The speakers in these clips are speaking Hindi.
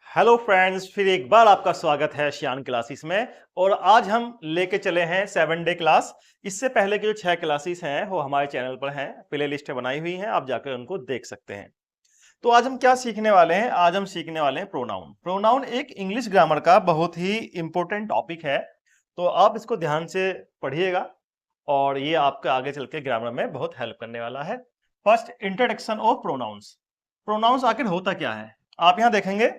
हेलो फ्रेंड्स, फिर एक बार आपका स्वागत है शियान क्लासेस में। और आज हम लेके चले हैं 7 डे क्लास। इससे पहले की जो 6 क्लासेस हैं वो हमारे चैनल पर हैं, प्ले लिस्ट बनाई हुई हैं, आप जाकर उनको देख सकते हैं। तो आज हम क्या सीखने वाले हैं? आज हम सीखने वाले हैं प्रोनाउन। प्रोनाउन एक इंग्लिश ग्रामर का बहुत ही इंपॉर्टेंट टॉपिक है, तो आप इसको ध्यान से पढ़िएगा और ये आपके आगे चल के ग्रामर में बहुत हेल्प करने वाला है। First, introduction of pronouns. Pronouns आखिर होता क्या है? आप यहां देखेंगे,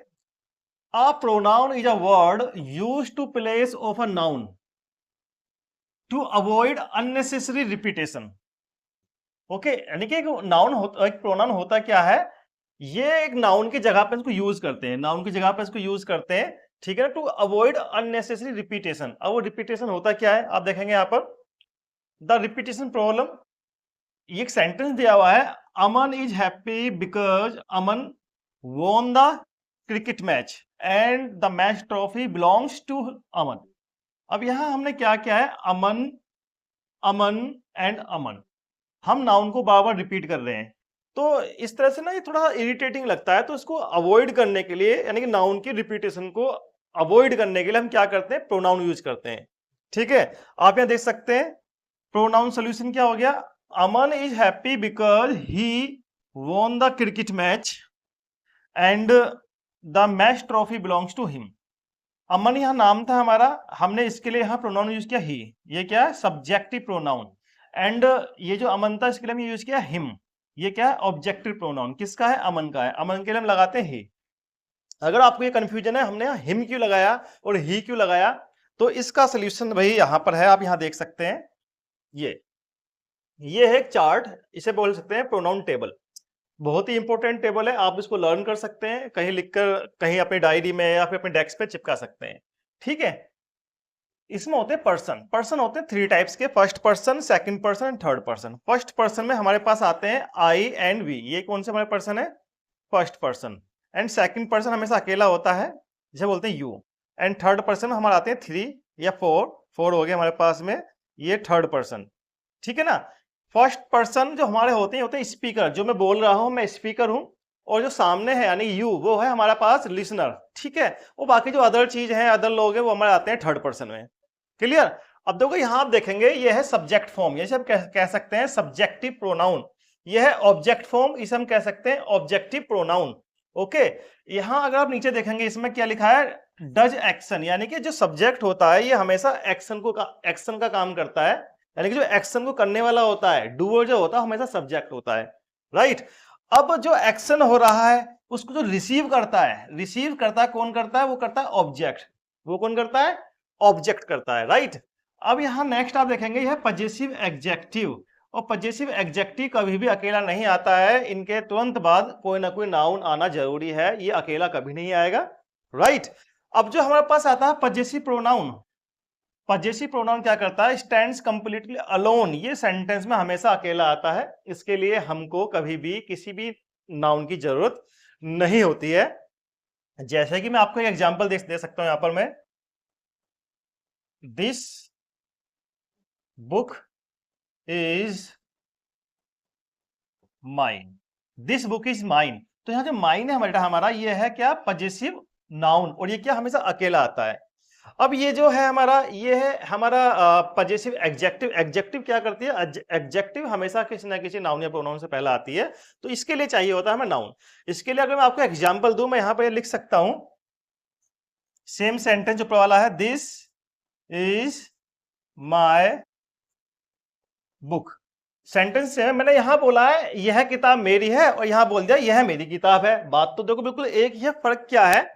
a pronoun is a word used to place of a noun to avoid unnecessary repetition. Okay, यानी कि एक नाउन होता, एक प्रोनाउन होता क्या है? ये एक नाउन की जगह पे इसको यूज करते हैं, नाउन की जगह पे इसको यूज करते हैं, ठीक है ना, टू अवॉइड अननेसेसरी रिपीटेशन। अब वो रिपीटेशन होता क्या है आप देखेंगे यहाँ पर, द रिपीटेशन प्रॉब्लम। ये एक सेंटेंस दिया हुआ है, Aman is happy because Aman won the cricket match and the match trophy belongs to Aman. अब यहां हमने क्या किया है, अमन, अमन एंड अमन, हम नाउन को बार बार रिपीट कर रहे हैं। तो इस तरह से ना ये थोड़ा इरिटेटिंग लगता है, तो इसको अवॉइड करने के लिए, यानी कि नाउन की रिपीटेशन को अवॉइड करने के लिए हम क्या करते हैं, प्रोनाउन यूज करते हैं। ठीक है, आप यहां देख सकते हैं प्रोनाउन सोल्यूशन क्या हो गया, Aman is happy because he won the cricket match and the match trophy belongs to him. Aman यहाँ नाम था हमारा, हमने इसके लिए यहाँ प्रोनाउन यूज किया ही। ये क्या है, सब्जेक्टिव प्रोनाउन। एंड ये जो अमन था इसके लिए हमने यूज किया हिम। ये क्या है, ऑब्जेक्टिव प्रोनाउन। किसका है, अमन का है, अमन के लिए हम लगाते हैं ही। अगर आपको ये कंफ्यूजन है हमने यहाँ हिम क्यों लगाया और ही क्यों लगाया, तो इसका सोल्यूशन भाई यहाँ पर है, आप यहाँ देख सकते हैं। ये है एक चार्ट, इसे बोल सकते हैं प्रोनाउन टेबल। बहुत ही इंपॉर्टेंट टेबल है, आप इसको लर्न कर सकते हैं, कहीं लिखकर कहीं अपनी डायरी में या फिर अपने डेस्क पे चिपका सकते हैं। ठीक है, इसमें होते हैं पर्सन। पर्सन होते हैं 3 टाइप्स के, first person, second person and third person. First person में हमारे पास आते हैं आई एंड वी, ये कौन से हमारे पर्सन है, first person. And second person हमेशा अकेला होता है, जिसे बोलते हैं यू। एंड थर्ड पर्सन में हमारे आते हैं 3 या 4 हो गए हमारे पास में, ये थर्ड पर्सन। ठीक है ना। फर्स्ट पर्सन जो हमारे होते हैं स्पीकर, जो मैं बोल रहा हूं मैं स्पीकर हूं, और जो सामने है यानी यू, वो है हमारे पास लिसनर। ठीक है, वो बाकी जो अदर चीज है, अदर लोग हैं, वो हमारे आते हैं थर्ड पर्सन में। क्लियर। अब देखो यहां आप देखेंगे, ये है सब्जेक्ट फॉर्म, जैसे हम कह सकते हैं सब्जेक्टिव प्रोनाउन। ये है ऑब्जेक्ट फॉर्म, इसे हम कह सकते हैं ऑब्जेक्टिव प्रोनाउन। ओके, यहां अगर आप नीचे देखेंगे इसमें क्या लिखा है, डज एक्शन, यानी कि जो सब्जेक्ट होता है ये हमेशा एक्शन का काम करता है, यानी कि जो एक्शन को करने वाला होता है, डूअर जो होता है हमेशा सब्जेक्ट होता है। राइट। अब जो एक्शन हो रहा है उसको जो रिसीव करता है कौन करता है, वो करता है ऑब्जेक्ट। वो कौन करता है, ऑब्जेक्ट करता है। राइट। अब यहां नेक्स्ट आप देखेंगे यह पजेसिव एडजेक्टिव, और पजेसिव एडजेक्टिव कभी भी अकेला नहीं आता है, इनके तुरंत बाद कोई ना कोई नाउन आना जरूरी है, ये अकेला कभी नहीं आएगा। राइट। अब जो हमारे पास आता है पजेसिव प्रोनाउन, पजेसिव प्रोनाउन क्या करता है, स्टैंड्स कंप्लीटली अलोन, ये सेंटेंस में हमेशा अकेला आता है, इसके लिए हमको कभी भी किसी भी नाउन की जरूरत नहीं होती है। जैसे कि मैं आपको एक एग्जांपल दे सकता हूं यहां पर मैं, this book is mine, this book is mine. तो यहां जो माइन है हमारा, ये है क्या, पजेसिव नाउन, और ये क्या हमेशा अकेला आता है। अब ये जो है हमारा, ये है हमारा पजेसिव एडजेक्टिव। एडजेक्टिव क्या करती है, एडजेक्टिव हमेशा किसी ना किसी नाउन या प्रोनाउन से पहले आती है, तो इसके लिए चाहिए होता है हमें नाउन। इसके लिए अगर मैं आपको एग्जांपल दूं, मैं यहां पर लिख सकता हूं सेम सेंटेंस जो वाला है, this is my book. Sentence से मैंने यहां बोला है यह किताब मेरी है, और यहां बोल दिया यह मेरी किताब है। बात तो देखो बिल्कुल एक ही है, फर्क क्या है,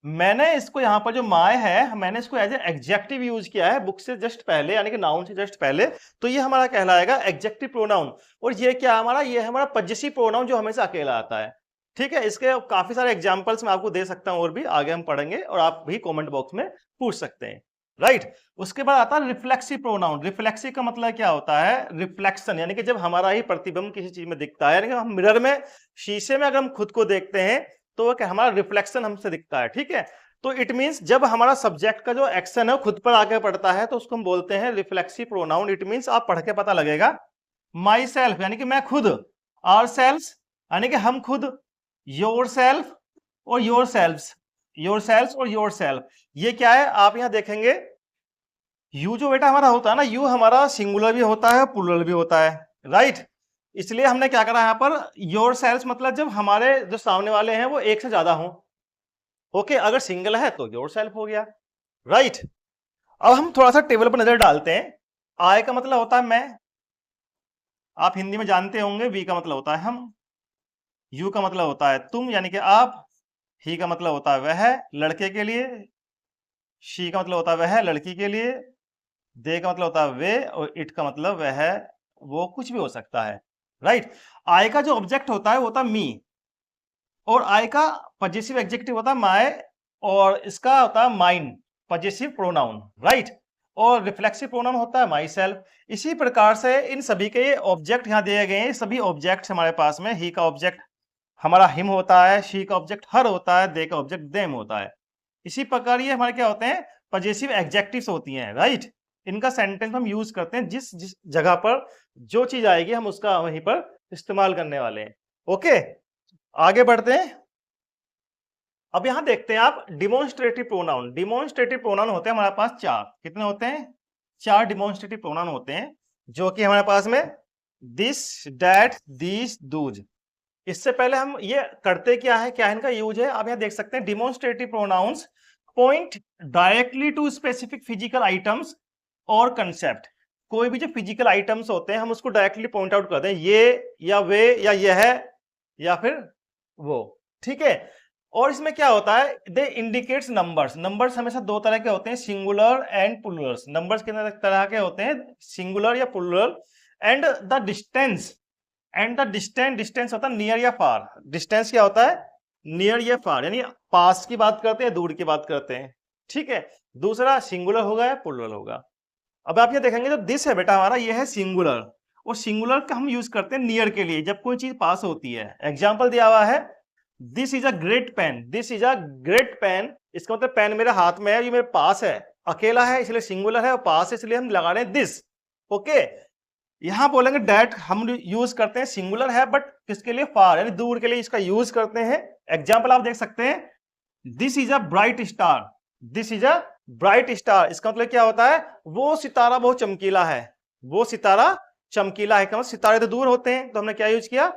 मैंने इसको यहां पर जो माय है, मैंने इसको एज ए एडजेक्टिव यूज किया है बुक से जस्ट पहले, यानी कि नाउन से जस्ट पहले, तो ये हमारा कहलाएगा एडजेक्टिव प्रोनाउन। और ये क्या हमारा, ये हमारा पजेसिव प्रोनाउन जो हमेशा अकेला आता है। ठीक है, इसके काफी सारे एग्जांपल्स मैं आपको दे सकता हूं, और भी आगे हम पढ़ेंगे, और आप भी कमेंट बॉक्स में पूछ सकते हैं। राइट। उसके बाद आता है रिफ्लेक्सिव प्रोनाउन। रिफ्लेक्सिव का मतलब क्या होता है, रिफ्लेक्शन, यानी कि जब हमारा ही प्रतिबिंब किसी चीज में दिखता है, यानी कि हम मिरर में, शीशे में अगर हम खुद को देखते हैं तो वो हमारा रिफ्लेक्शन हमसे दिखता है। ठीक है, तो इट मींस जब हमारा सब्जेक्ट का जो एक्शन है खुद पर आके पड़ता है, तो उसको हम बोलते हैं रिफ्लेक्सिव प्रोनाउन। इट मींस आप पढ़ के पता लगेगा, माई सेल्फ यानी कि मैं खुद, आवर सेल्फ यानी कि हम खुद, योर सेल्फ और योर सेल्व्स, योरसेल्फ और योरसेल्फ, ये क्या है आप यहां देखेंगे, यू जो बेटा हमारा होता है ना, यू हमारा सिंगुलर भी होता है प्लूरल भी होता है, राइट। इसलिए हमने क्या करा यहाँ पर, योरसेल्फ मतलब जब हमारे जो सामने वाले हैं वो एक से ज्यादा हों, ओके। अगर सिंगल है तो योरसेल्फ हो गया, राइट। अब हम थोड़ा सा टेबल पर नजर डालते हैं। आई का मतलब होता है मैं, आप हिंदी में जानते होंगे। वी का मतलब होता है हम, यू का मतलब होता है तुम यानी कि आप, ही का मतलब होता है वह लड़के के लिए, शी का मतलब होता है वह लड़की के लिए, दे का मतलब होता है वे, और इट का मतलब वह वो कुछ भी हो सकता है, राइट। आई का जो ऑब्जेक्ट होता है वो होता है मी, और आई का पजेसिव एडजेक्टिव होता है माय, और इसका होता है माइन, पजेसिव प्रोनाउन, राइट। और रिफ्लेक्सिव प्रोनाउन होता है माई सेल्फ। इसी प्रकार से इन सभी के ऑब्जेक्ट यहाँ दिए गए हैं, सभी ऑब्जेक्ट हमारे पास में, ही का ऑब्जेक्ट हमारा हिम होता है, शी का ऑब्जेक्ट हर होता है, दे का ऑब्जेक्ट देम होता है। इसी प्रकार ये हमारे क्या होते हैं, पजेसिव एडजेक्टिव्स होती हैं, राइट। इनका सेंटेंस हम यूज करते हैं, जिस जिस जगह पर जो चीज आएगी हम उसका वहीं पर इस्तेमाल करने वाले हैं, ओके। आगे बढ़ते हैं। अब यहां देखते हैं आप डिमोन्स्ट्रेटिव प्रोनाउन। डिमोन्स्ट्रेटिव प्रोनाउन होते हैं हमारे पास चार, कितने होते हैं, चार डिमोन्स्ट्रेटिव प्रोनाउन होते हैं, जो कि हमारे पास में दिस, दैट, दीज, दूज। इससे पहले हम ये करते क्या है, क्या इनका यूज है, आप यहां देख सकते हैं। Demonstrative pronouns point directly to specific physical items और कंसेप्ट। कोई भी जो फिजिकल आइटम्स होते हैं हम उसको डायरेक्टली पॉइंट आउट करते हैं, ये या वे या यह या फिर वो, ठीक है। और इसमें क्या होता है, दे इंडिकेट्स नंबर्स। नंबर्स हमेशा दो तरह के होते हैं, सिंगुलर एंड प्लूरल्स। नंबर्स कितने तरह के होते हैं, सिंगुलर या plural. And the distance, and the distance, distance होता है नियर या फार। डिस्टेंस क्या होता है, नियर या फार, यानी पास की बात करते हैं दूर की बात करते हैं, ठीक है। दूसरा सिंगुलर होगा या प्लूरल होगा। अब आप ये देखेंगे जो दिस है बेटा हमारा, ये है सिंगुलर, और सिंगुलर का हम यूज करते हैं नियर के लिए, जब कोई चीज पास होती है। एग्जाम्पल दिया हुआ है, this is a great pen, this is a great pen, इसका मतलब पेन मेरे हाथ में है, ये मेरे पास है, अकेला है इसलिए सिंगुलर है, और पास है इसलिए हम लगा रहे हैं दिस, ओके। यहां बोलेंगे डैट हम यूज करते हैं, सिंगुलर है बट किसके लिए, फार यानी दूर के लिए इसका यूज करते हैं। एग्जाम्पल आप देख सकते हैं, this is a bright star, this is a bright star, इसका मतलब क्या होता है, वो सितारा बहुत चमकीला है, वो सितारा चमकीला है। सितारे तो दूर होते हैं, तो हमने क्या यूज किया,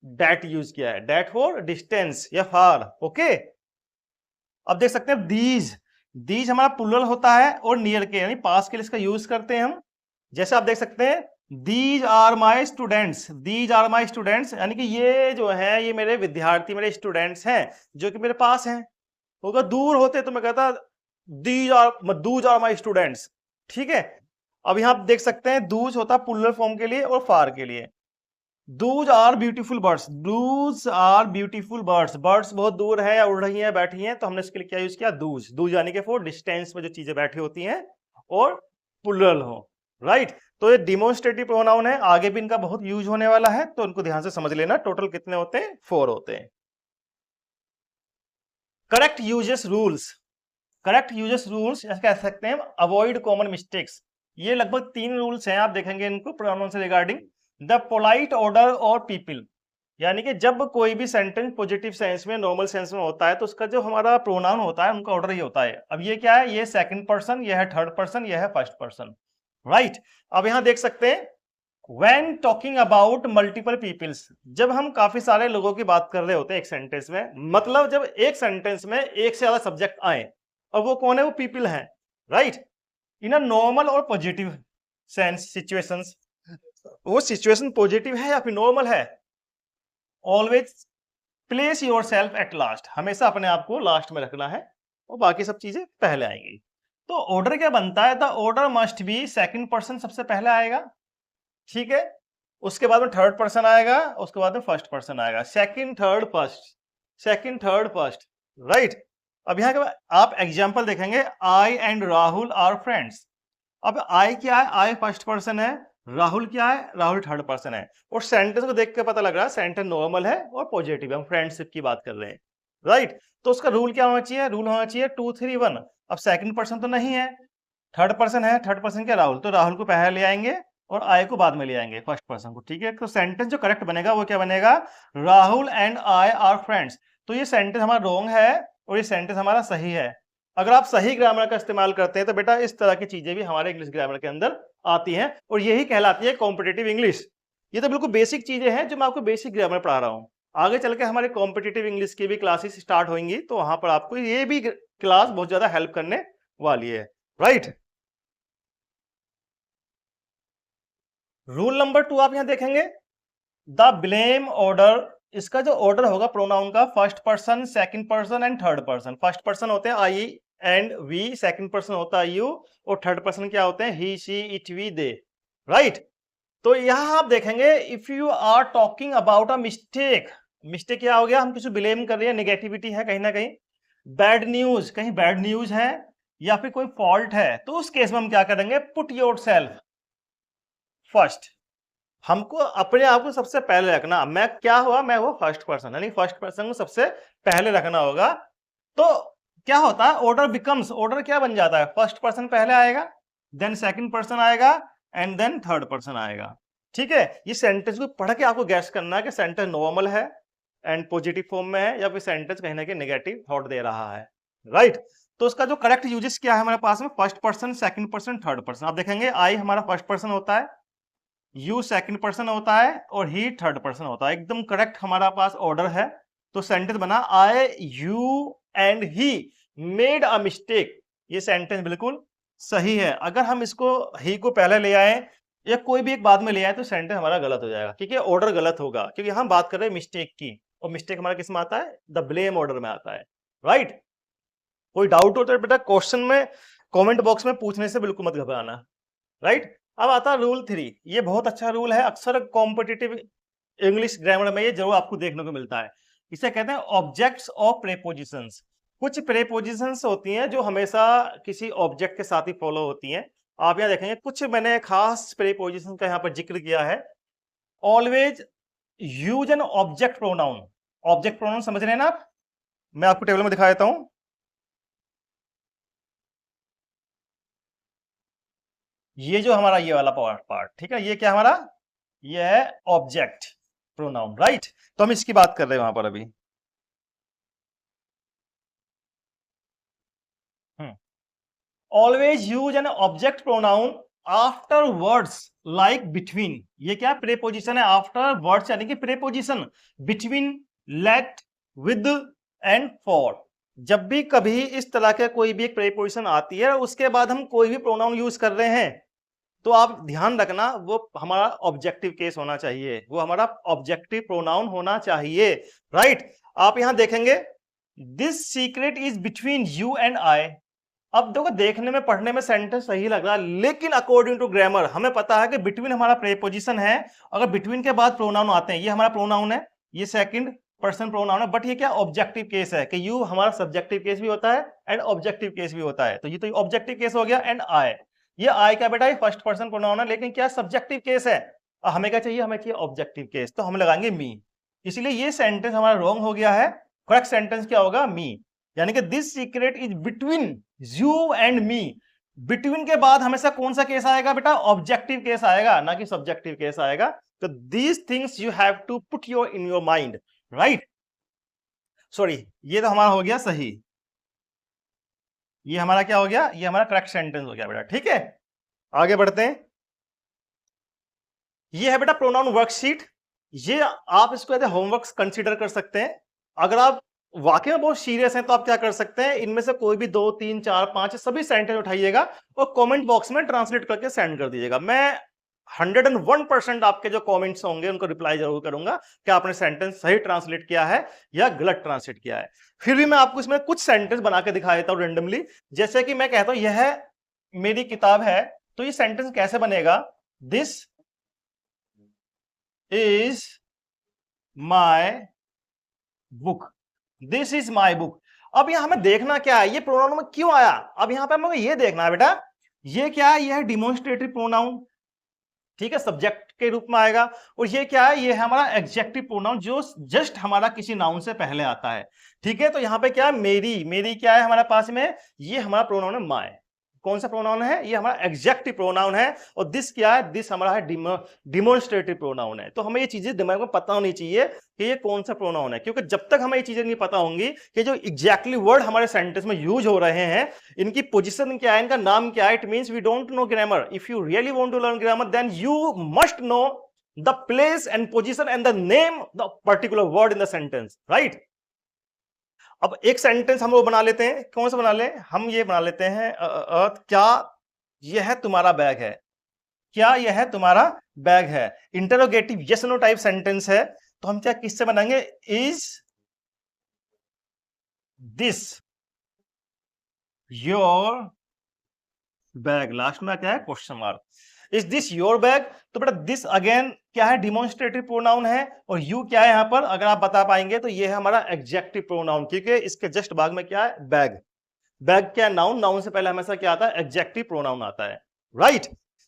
डेट यूज किया है, डेट फॉर डिस्टेंस या फार, ओके। अब देख सकते हैं दीज, दीज हमारा प्लूरल होता है और नियर के यानी पास के लिए इसका यूज करते हैं हम। जैसे आप देख सकते हैं, these are my students, these are my students, यानी कि ये जो है ये मेरे विद्यार्थी, मेरे स्टूडेंट्स हैं जो कि मेरे पास हैं। होगा दूर होते तो मैं कहता दूज आर माई स्टूडेंट्स, ठीक है। अब यहां आप देख सकते हैं दूज होता है प्लूरल फॉर्म के लिए और फार के लिए। Those are beautiful birds, those are beautiful birds, birds बहुत दूर है या उड़ रही हैं, बैठी हैं, तो हमने इसके लिए क्या यूज किया, दूज। दूज यानी कि फॉर डिस्टेंस में जो चीजें बैठी होती हैं और प्लूरल हो, राइट। तो ये डिमोन्स्ट्रेटिव प्रोनाउन है, आगे भी इनका बहुत यूज होने वाला है, तो इनको ध्यान से समझ लेना। टोटल कितने होते हैं, 4 होते हैं। Correct uses rules, correct uses rules कह सकते हैं अवॉइड कॉमन मिस्टेक्स। ये लगभग 3 रूल्स हैं, आप देखेंगे इनको प्रोनाउन से रिगार्डिंग। द पोलाइट ऑर्डर और पीपल, यानी कि जब कोई भी सेंटेंस पॉजिटिव सेंस में, नॉर्मल सेंस में होता है, तो उसका जो हमारा प्रोनाउन होता है उनका ऑर्डर ही होता है। अब ये क्या है, ये सेकंड पर्सन, यह है थर्ड पर्सन, यह है फर्स्ट पर्सन, राइट। अब यहां देख सकते हैं, When talking about multiple peoples, जब हम काफी सारे लोगों की बात कर रहे होते हैं एक सेंटेंस में, मतलब जब एक सेंटेंस में एक से ज्यादा सब्जेक्ट आए, और वो कौन है, वो पीपल है, राइट। इन अ नॉर्मल और पॉजिटिव सेंस सिचुएशंस, वो सिचुएशन पॉजिटिव है या फिर नॉर्मल है, always place your self at last, हमेशा अपने आप को लास्ट में रखना है और बाकी सब चीजें पहले आएंगी। तो ऑर्डर क्या बनता है, the order must be second person सबसे पहले आएगा, ठीक है, उसके बाद में थर्ड पर्सन आएगा, उसके बाद में फर्स्ट पर्सन आएगा, second third first, second third first, right. अब यहां के आप एग्जांपल देखेंगे, आई एंड राहुल आर फ्रेंड्स। अब आई क्या है, आई फर्स्ट पर्सन है, राहुल क्या है, राहुल थर्ड पर्सन है, और सेंटेंस को देख के पता लग रहा है सेंटेंस नॉर्मल है और पॉजिटिव है, हम फ्रेंडशिप की बात कर रहे हैं, राइट। तो उसका रूल क्या होना चाहिए, रूल होना चाहिए 2 3 1। अब सेकंड पर्सन तो नहीं है, थर्ड पर्सन है, थर्ड पर्सन क्या, राहुल, तो राहुल को पहले ले आएंगे और आई को बाद में ले आएंगे, फर्स्ट पर्सन को, ठीक है। तो सेंटेंस जो करेक्ट बनेगा वो क्या बनेगा, Rahul and I R friends. तो ये सेंटेंस हमारा रॉन्ग है, और ये सेंटेंस हमारा सही है। अगर आप सही ग्रामर का इस्तेमाल करते हैं तो बेटा इस तरह की चीजें भी हमारे इंग्लिश ग्रामर के अंदर आती हैं और यही कहलाती है कॉम्पिटिटिव इंग्लिश। ये तो बिल्कुल बेसिक चीजें हैं जो मैं आपको बेसिक ग्रामर पढ़ा रहा हूँ। आगे चल के हमारे कॉम्पिटिटिव इंग्लिश की भी क्लासेस स्टार्ट होंगी तो वहां पर आपको ये भी क्लास बहुत ज्यादा हेल्प करने वाली है, राइट। रूल नंबर 2 आप यहां देखेंगे, द ब्लेम ऑर्डर। इसका जो ऑर्डर होगा प्रोनाउन का, first person, second person and third person. First person होते हैं I and we, second person होता है यू, और थर्ड पर्सन क्या होते हैं he, she, it, we, they, right. तो यहां आप देखेंगे if you are talking about a mistake, mistake क्या हो गया, हम किसी ब्लेम कर रहे हैं, नेगेटिविटी है कहीं ना कहीं, बैड न्यूज, कहीं बैड न्यूज है या फिर कोई फॉल्ट है, तो उस केस में हम क्या करेंगे, पुट योर सेल्फ फर्स्ट। हमको अपने आप को सबसे पहले रखना, मैं क्या हुआ, मैं वो फर्स्ट पर्सन, यानी फर्स्ट पर्सन को सबसे पहले रखना होगा। तो क्या होता है, ऑर्डर बिकम्स, ऑर्डर क्या बन जाता है, फर्स्ट पर्सन पहले आएगा, देन सेकंड पर्सन आएगा एंड देन थर्ड पर्सन आएगा। ठीक है, ये सेंटेंस को पढ़ के आपको गैस करना है कि सेंटेंस नॉर्मल है एंड पॉजिटिव फॉर्म में है या फिर सेंटेंस कहीं ना कहीं नेगेटिव थॉट दे रहा है, राइट। तो उसका जो करेक्ट यूजेस क्या है हमारे पास में, first person, second person, third person. आप देखेंगे आई हमारा फर्स्ट पर्सन होता है, यू सेकंड पर्सन होता है और ही थर्ड पर्सन होता है। एकदम करेक्ट हमारा पास ऑर्डर है। तो सेंटेंस बना, I, you and he made a mistake. ये सेंटेंस बिल्कुल सही है। अगर हम इसको ही को पहले ले आए या कोई भी एक बाद में ले आए तो सेंटेंस हमारा गलत हो जाएगा, क्योंकि ऑर्डर गलत होगा, क्योंकि हम बात कर रहे हैं मिस्टेक की, और मिस्टेक हमारा किस में आता है, द ब्लेम ऑर्डर में आता है, राइट। कोई डाउट हो तो बेटा क्वेश्चन में कमेंट बॉक्स में पूछने से बिल्कुल मत घबराना, राइट। अब आता है रूल 3। ये बहुत अच्छा रूल है, अक्सर कॉम्पिटिटिव इंग्लिश ग्रामर में ये जरूर आपको देखने को मिलता है। इसे कहते हैं ऑब्जेक्ट्स ऑफ प्रेपोजिशंस। कुछ प्रेपोजिशंस होती हैं जो हमेशा किसी ऑब्जेक्ट के साथ ही फॉलो होती हैं। आप यहाँ देखेंगे कुछ मैंने खास प्रेपोजिशन का यहाँ पर जिक्र किया है। Always use an object pronoun. Object pronoun समझ रहे हैं ना आप, मैं आपको टेबल में दिखा देता हूं। ये जो हमारा ये वाला पार्ट, ठीक है, ये क्या हमारा, ये है ऑब्जेक्ट प्रोनाउन, राइट। तो हम इसकी बात कर रहे हैं वहां पर अभी। Always use an object pronoun after words like between. ये क्या प्रेपोजिशन है, आफ्टर वर्ड्स यानी कि preposition, between, let, with and for. जब भी कभी इस तरह के कोई भी एक प्रेपोजिशन आती है उसके बाद हम कोई भी प्रोनाउन यूज कर रहे हैं तो आप ध्यान रखना वो हमारा ऑब्जेक्टिव केस होना चाहिए, वो हमारा ऑब्जेक्टिव प्रोनाउन होना चाहिए, राइट। आप यहां देखेंगे this secret is between you and I. अब देखो देखने में पढ़ने में सेंटेंस सही लग रहा है, लेकिन अकॉर्डिंग टू ग्रामर हमें पता है कि बिटवीन हमारा प्रेपोजिशन है। अगर बिटवीन के बाद प्रोनाउन आते हैं, ये हमारा प्रोनाउन है, ये सेकंड पर्सन प्रोनाउन है, बट ये क्या ऑब्जेक्टिव केस है कि यू हमारा सब्जेक्टिव केस भी होता है एंड ऑब्जेक्टिव केस भी होता है। तो ये तो ऑब्जेक्टिव केस हो गया। एंड आई, ये आई क्या बेटा, ये फर्स्ट पर्सन प्रोनाउन है, लेकिन क्या सब्जेक्टिव केस है। हमें क्या चाहिए, हमें चाहिए ऑब्जेक्टिव केस, तो हम लगाएंगे मी। इसलिए ये सेंटेंस हमारा रॉन्ग हो गया है। करेक्ट सेंटेंस क्या होगा, मी, यानी कि this secret is between you and me. Between के बाद हमेशा कौन सा केस आएगा बेटा, ऑब्जेक्टिव केस आएगा, ना कि सब्जेक्टिव केस आएगा। तो these things you have to put your in your mind, right. Sorry, ये तो हमारा हो गया सही, ये हमारा क्या हो गया, ये हमारा करेक्ट सेंटेंस हो गया बेटा, ठीक है। आगे बढ़ते हैं। ये है बेटा प्रोनाउन वर्कशीट। ये आप इसको एज होमवर्क कंसीडर कर सकते हैं। अगर आप वाकई में बहुत सीरियस हैं तो आप क्या कर सकते हैं, इनमें से कोई भी 2, 3, 4, 5 सभी सेंटेंस उठाइएगा और कमेंट बॉक्स में ट्रांसलेट करके सेंड कर दीजिएगा। मैं 101% आपके जो कमेंट्स होंगे उनको रिप्लाई जरूर करूंगा कि आपने सेंटेंस सही ट्रांसलेट किया है या गलत ट्रांसलेट किया है। फिर भी मैं आपको इसमें कुछ सेंटेंस बना के दिखा देता हूं रेंडमली। जैसे कि मैं कहता हूं यह मेरी किताब है, तो ये सेंटेंस कैसे बनेगा, this is my book, this is my book. अब यहां हमें देखना क्या है, ये प्रोनाउन में क्यों आया। अब यहां पे हमें ये देखना है बेटा, ये क्या है, ये है डिमोन्स्ट्रेटिव प्रोनाउन, ठीक है, सब्जेक्ट के रूप में आएगा। और ये क्या है, ये है हमारा एडजेक्टिव प्रोनाउन जो जस्ट हमारा किसी नाउन से पहले आता है, ठीक है। तो यहां पे क्या है, मेरी, मेरी क्या है हमारे पास में, ये हमारा प्रोनाउन है माय। कौन सा प्रोनाउन है? ये हमारा एग्जेक्टिव प्रोनाउन है। और दिस क्या है? दिस हमारा है डिमोन्स्ट्रेटिव प्रोनाउन है। तो हमें ये चीजें दिमाग में पता होनी चाहिए कि ये कौन सा प्रोनाउन है, क्योंकि जब तक हमें ये चीजें नहीं पता होंगी कि जो एग्जैक्टली वर्ड हमारे सेंटेंस में यूज हो रहे हैं, इनकी पोजीशन क्या है, इनका नाम क्या है, it means we don't know grammar. If you really want to learn grammar, then you must know the place and position and the name the particular word in the sentence, right? अब एक सेंटेंस हम लोग बना लेते हैं। कौन सा बना ले? हम ये बना लेते हैं, क्या यह तुम्हारा बैग है? क्या यह तुम्हारा बैग है? Interrogative yes no type sentence है, तो हम क्या किससे बनाएंगे? Is this your bag? Last में क्या है? Question mark. Is this your bag? तो बेटा दिस अगेन क्या है? डिमोन्स्ट्रेटिव प्रोनाउन है। और यू क्या है यहां पर? अगर आप बता पाएंगे तो ये है हमारा एग्जेक्टिव प्रोनाउन, क्योंकि इसके जस्ट बाद में क्या है? बैग। बैग क्या है? नाउन। नाउन से पहले हमेशा क्या आता है? एग्जेक्टिव प्रोनाउन आता है, राइट?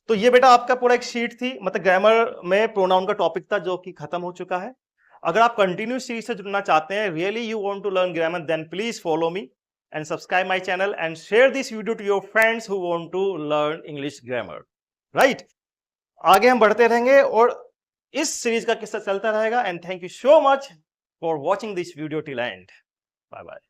तो ये बेटा आपका पूरा एक शीट थी, मतलब ग्रामर में प्रोनाउन का टॉपिक था, जो कि खत्म हो चुका है। अगर आप कंटिन्यू सीरीज से जुड़ना चाहते हैं, really you want to learn grammar, then please follow me and subscribe my channel and share this video to your friends who want to learn English grammar, right? आगे हम बढ़ते रहेंगे और इस सीरीज का किस्सा चलता रहेगा। And thank you so much for watching this video till end. Bye bye.